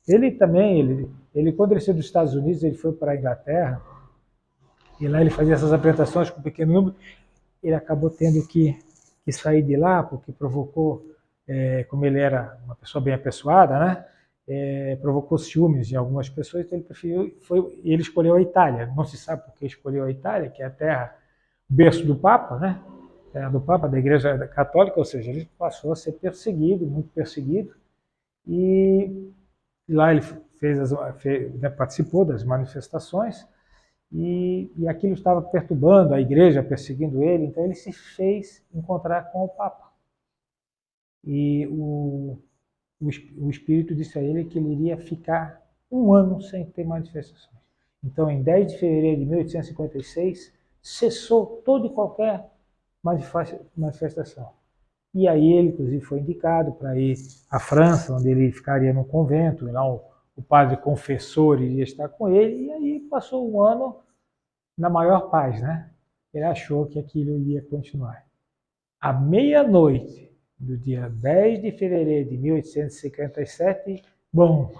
Ele também, quando ele saiu dos Estados Unidos, ele foi para a Inglaterra, e lá ele fazia essas apresentações com um pequeno número. Ele acabou tendo que sair de lá, porque provocou, como ele era uma pessoa bem apessoada, né? Provocou ciúmes em algumas pessoas, então ele preferiu, ele escolheu a Itália. Não se sabe por que escolheu a Itália, que é a terra, berço do Papa, né? Terra do Papa, da Igreja Católica, ou seja, ele passou a ser perseguido, muito perseguido, e lá ele participou das manifestações, e aquilo estava perturbando a igreja, perseguindo ele, então ele se fez encontrar com o Papa. E o Espírito disse a ele que ele iria ficar 1 ano sem ter manifestações. Então, em 10 de fevereiro de 1856, cessou toda e qualquer manifestação. E aí ele, inclusive, foi indicado para ir à França, onde ele ficaria no convento, e lá o padre confessor iria estar com ele, e aí passou 1 ano na maior paz, né? Ele achou que aquilo ia continuar. À meia-noite do dia 10 de fevereiro de 1857, bom,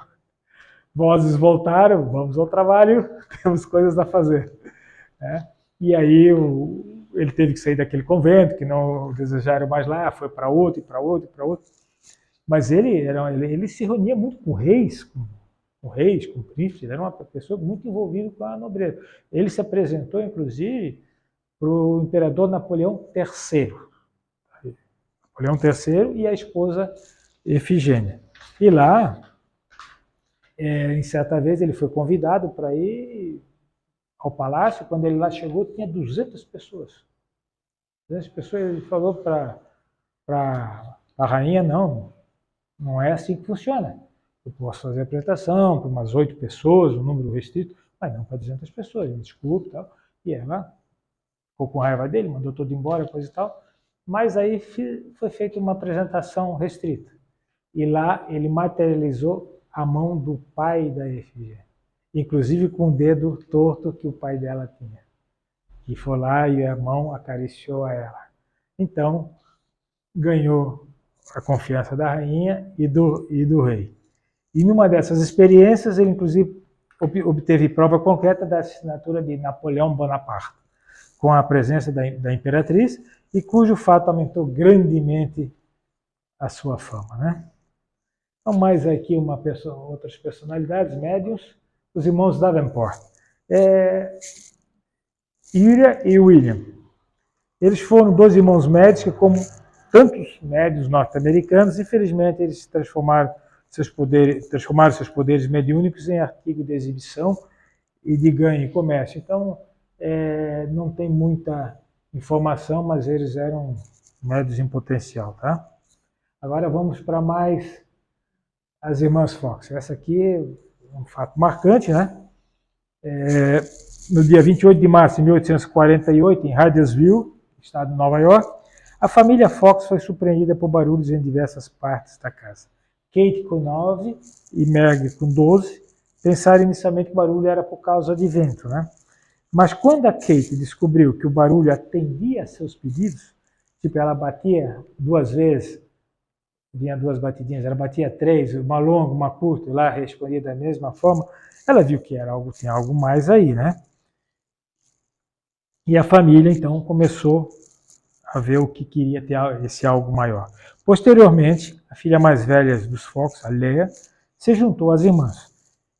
vozes voltaram, vamos ao trabalho, temos coisas a fazer. Né? E aí ele teve que sair daquele convento, que não desejaram mais lá, foi para outro, e para outro, e para outro. Mas ele se reunia muito com reis, com príncipes, ele era uma pessoa muito envolvida com a nobreza. Ele se apresentou, inclusive, para o imperador Napoleão III. Napoleão III e a esposa Efigênia. E lá, em certa vez, ele foi convidado para ir ao palácio. Quando ele lá chegou, tinha 200 pessoas. 200 pessoas, ele falou para a rainha, não é assim que funciona. Eu posso fazer a apresentação para umas 8 pessoas, um número restrito, mas não para 200 pessoas, me desculpe e tal. E ela ficou com raiva dele, mandou todo embora, coisa e tal. Mas aí foi feita uma apresentação restrita. E lá ele materializou a mão do pai da Efigênia, inclusive com o dedo torto que o pai dela tinha. E foi lá e a mão acariciou a ela. Então, ganhou a confiança da rainha e do rei. E numa dessas experiências, ele inclusive obteve prova concreta da assinatura de Napoleão Bonaparte, com a presença da imperatriz, e cujo fato aumentou grandemente a sua fama. Né? Então, mais aqui outras personalidades, médiuns, os irmãos Davenport. Ira e William. Eles foram 2 irmãos médios que, como tantos médios norte-americanos, infelizmente eles transformaram seus poderes mediúnicos em artigo de exibição e de ganho e comércio. Então, não tem muita informação, mas eles eram médios em potencial. Tá? Agora vamos para mais as irmãs Fox. Essa aqui é um fato marcante, né? No dia 28 de março de 1848, em Hydesville, estado de Nova York, a família Fox foi surpreendida por barulhos em diversas partes da casa. Kate, com 9, e Meg, com 12, pensaram inicialmente que o barulho era por causa de vento, né? Mas quando a Kate descobriu que o barulho atendia a seus pedidos, tipo, ela batia 2 vezes, vinha 2 batidinhas, ela batia 3, uma longa, uma curta, e lá respondia da mesma forma, ela viu que tinha algo mais aí, né? E a família, então, começou a ver o que queria ter esse algo maior. Posteriormente, a filha mais velha dos Fox, a Leia, se juntou às irmãs.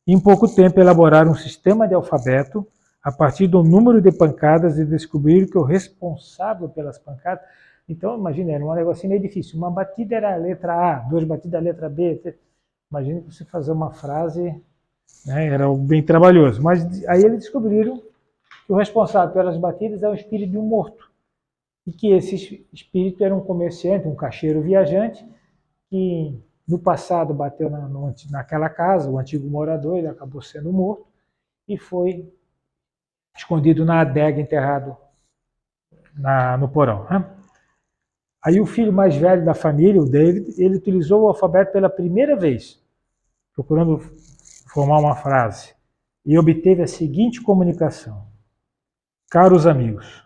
E em pouco tempo elaboraram um sistema de alfabeto a partir do número de pancadas e descobriram que o responsável pelas pancadas... Então, imagina, era um negocinho meio difícil. Uma batida era a letra A, 2 batidas a letra B. Imagina você fazer uma frase, né, era bem trabalhoso. Mas aí eles descobriram que o responsável pelas batidas é o espírito de um morto. E que esse espírito era um comerciante, um caixeiro viajante, que no passado bateu naquela casa, o antigo morador, ele acabou sendo morto, e foi escondido na adega, enterrado no porão. Né? Aí o filho mais velho da família, o David, ele utilizou o alfabeto pela primeira vez, procurando formar uma frase, e obteve a seguinte comunicação: caros amigos,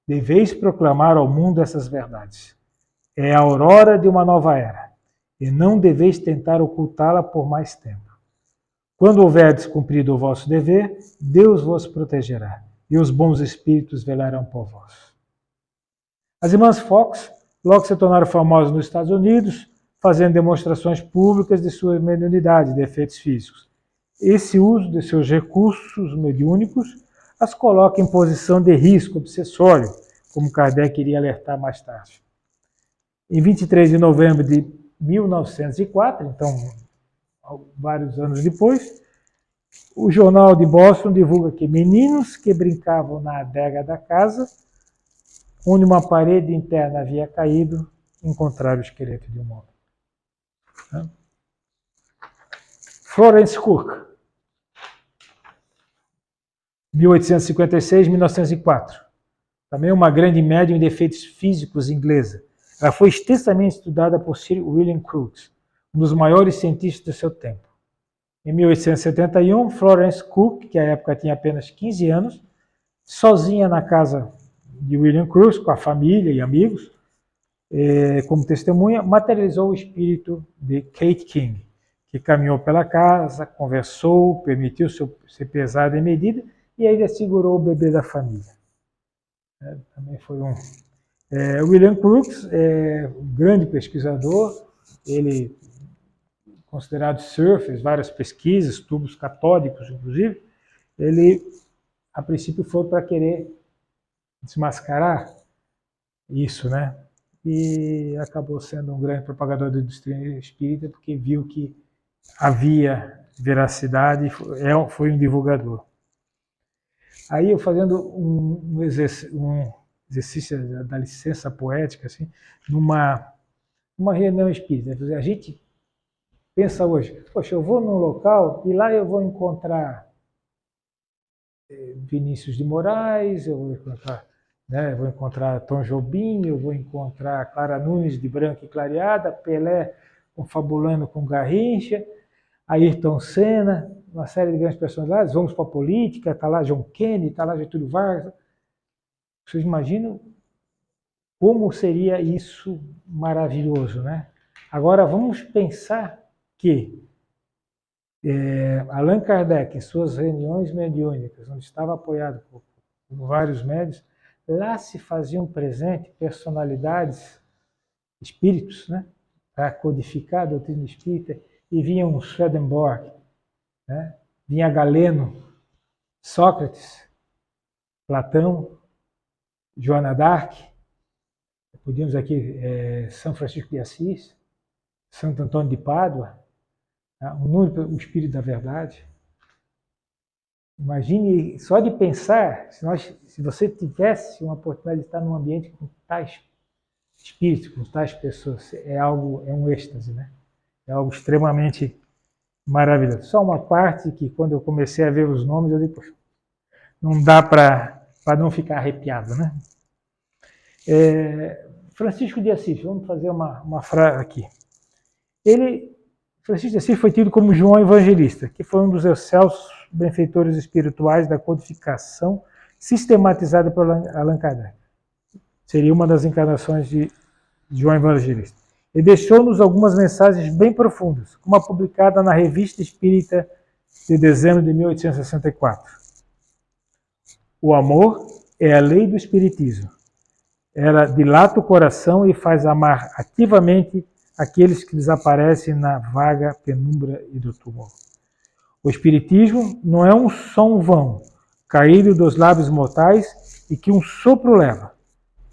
deveis proclamar ao mundo essas verdades. É a aurora de uma nova era. e não deveis tentar ocultá-la por mais tempo. Quando houverdes cumprido o vosso dever, Deus vos protegerá, e os bons espíritos velarão por vós. As irmãs Fox logo se tornaram famosas nos Estados Unidos, fazendo demonstrações públicas de sua mediunidade, de efeitos físicos. Esse uso de seus recursos mediúnicos as coloca em posição de risco obsessório, como Kardec iria alertar mais tarde. Em 23 de novembro de 1904, então vários anos depois, o jornal de Boston divulga que meninos que brincavam na adega da casa, onde uma parede interna havia caído, encontraram o esqueleto de um homem. Florence Cook, 1856-1904. Também uma grande médium de efeitos físicos inglesa. Ela foi extensamente estudada por Sir William Crookes, um dos maiores cientistas do seu tempo. Em 1871, Florence Cook, que à época tinha apenas 15 anos, sozinha na casa de William Crookes, com a família e amigos, como testemunha, materializou o espírito de Kate King, que caminhou pela casa, conversou, permitiu ser pesada em medida e ainda segurou o bebê da família. Também foi um... William Crookes é um grande pesquisador, ele considerado Sir, fez várias pesquisas, tubos catódicos, inclusive. Ele, a princípio, foi para querer desmascarar isso, né? E acabou sendo um grande propagador da indústria espírita, porque viu que havia veracidade e foi um divulgador. Aí eu fazendo um exercício da licença poética, assim, numa reunião espírita. A gente pensa hoje, poxa, eu vou num local e lá eu vou encontrar Vinícius de Moraes, eu vou encontrar Tom Jobim, eu vou encontrar Clara Nunes de Branca e Clareada, Pelé confabulando com Garrincha, Ayrton Senna, uma série de grandes personalidades. Vamos para a política, está lá John Kennedy, está lá Getúlio Vargas. Vocês imaginam como seria isso maravilhoso, né? Agora vamos pensar que Allan Kardec, em suas reuniões mediúnicas, onde estava apoiado por vários médiuns, lá se faziam presente personalidades, espíritos, né, para codificar a doutrina espírita, e vinham Swedenborg, né, vinha Galeno, Sócrates, Platão, Joana d'Arc, podíamos aqui São Francisco de Assis, Santo Antônio de Pádua, o Espírito da Verdade. Imagine, só de pensar, se você tivesse uma oportunidade de estar num ambiente com tais espíritos, com tais pessoas, é um êxtase, né? É algo extremamente maravilhoso. Só uma parte que, quando eu comecei a ver os nomes, eu digo, poxa, não dá para não ficar arrepiado, né? Francisco de Assis, vamos fazer uma frase aqui. Francisco de Assis foi tido como João Evangelista, que foi um dos excelsos benfeitores espirituais da codificação sistematizada por Allan Kardec. Seria uma das encarnações de João Evangelista. Ele deixou-nos algumas mensagens bem profundas, como a publicada na Revista Espírita de dezembro de 1864. O amor é a lei do Espiritismo. Ela dilata o coração e faz amar ativamente aqueles que desaparecem na vaga penumbra e do túmulo. O Espiritismo não é um som vão, caído dos lábios mortais e que um sopro leva.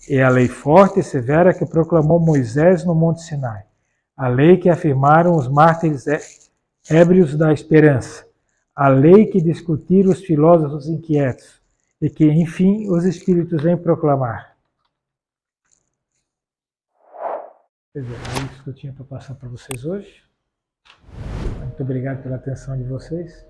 É a lei forte e severa que proclamou Moisés no Monte Sinai. A lei que afirmaram os mártires ébrios da esperança. A lei que discutiram os filósofos inquietos e que, enfim, os espíritos vêm proclamar. Quer dizer, é isso que eu tinha para passar para vocês hoje. Muito obrigado pela atenção de vocês.